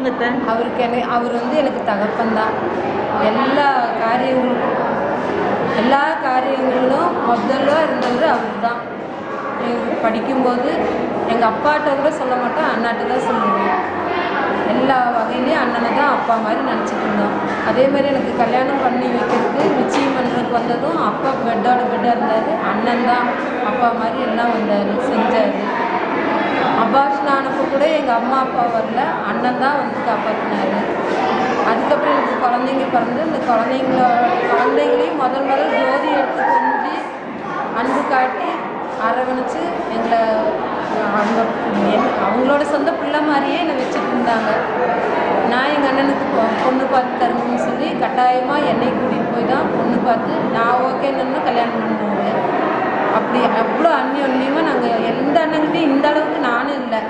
சொல்லுங்க. அவர் வந்து எனக்கு தகப்பன்தான். எல்லா காரியங்களிலும் முதல்ல இருந்தவர் அவர் தான். படிக்கும்போது எங்கள் அப்பாட்ட கூட சொல்ல மாட்டோம், அண்ணாட்ட தான் சொல்லுவேன். எல்லா வகையிலையும் அண்ணனை தான் அப்பா மாதிரி நினச்சிட்டு இருந்தோம். அதே மாதிரி எனக்கு கல்யாணம் பண்ணி வைக்கிறதுக்கு நிச்சயம் பண்ணுறதுக்கு வந்ததும் அப்பா பெட்டாக இருந்தார். அண்ணன் தான் அப்பா மாதிரி எல்லாம் வந்தார், செஞ்சார். அபார்ஷன் ஆனப்போ கூட எங்கள் அம்மா அப்பா வரல, அண்ணன் தான் வந்து காப்பாற்றினார். அதுக்கப்புறம் எனக்கு குழந்தைங்க பிறந்து அந்த குழந்தைங்களையும் முதல் ஜோதி எடுத்து கொஞ்சி அன்பு காட்டி அரவணைச்சு எங்களை அவங்களோட சொந்த பிள்ளை மாதிரியே என்னை வச்சுட்டு இருந்தாங்க. நான் எங்கள் அண்ணனுக்கு பொண்ணு பார்த்து தரணும்னு சொல்லி கட்டாயமாக என்னை கூட்டிகிட்டு போய் தான் பொண்ணு பார்த்து நான் ஓகேன்னு கல்யாணம் பண்ணுவாங்க. அப்படி அவ்வளோ அந்யோன்யமாக நாங்கள் எந்த அண்ணன்கிட்டையும் இந்த அளவுக்கு நானும் இல்லை.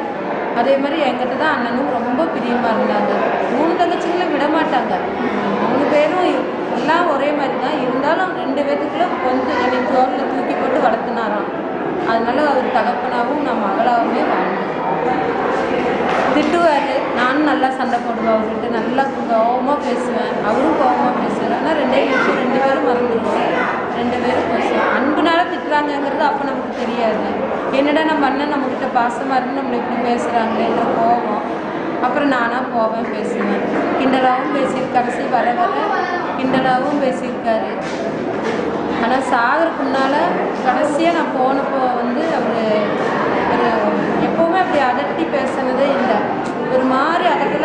அதே மாதிரி என்கிட்ட தான் அண்ணனும் ரொம்ப பிரியமாக இருந்தாங்க. 3 தங்கச்சிங்களை விட மாட்டாங்க. 3 பேரும் எல்லாம் ஒரே மாதிரி தான் இருந்தாலும் 2 பேத்துக்குள்ள கொஞ்சம் என்னை தோளில் தூக்கி போட்டு வளர்த்துனாராம். அதனால அவர் தகப்பனாகவும் நான் மகளாகவுமே வாழ்ந்தேன். திட்டுவார், நானும் நல்லா சண்டை போடுவேன் அவர்கிட்ட, நல்லா கோபமாக பேசுவேன், அவரும் கோபமாக பேசுவார். ஆனால் 2 பேரும் மறந்துடுவோம், 2 பேரும் பேசுவோம். அன்புனால திட்டுறாங்கங்கிறது அப்போ நமக்கு தெரியாது. என்னடா நம்ம அண்ணன் நம்மக்கிட்ட பாசமாக இருந்து நம்மளை இப்படி பேசுகிறாங்களேன்ற கோபம். அப்புறம் நானாக போவேன், பேசுவேன், கிண்டலாகவும் பேசியிருக்காரு. கடைசி வர கிண்டலாகவும் பேசியிருக்காரு. ஆனால் சாகருக்கு முன்னால் கடைசியாக நான் போனப்போ வந்து அவர் எப்போவுமே அப்படி அதட்டி பேசினதே இல்லை. ஒரு மாதிரி அதட்ட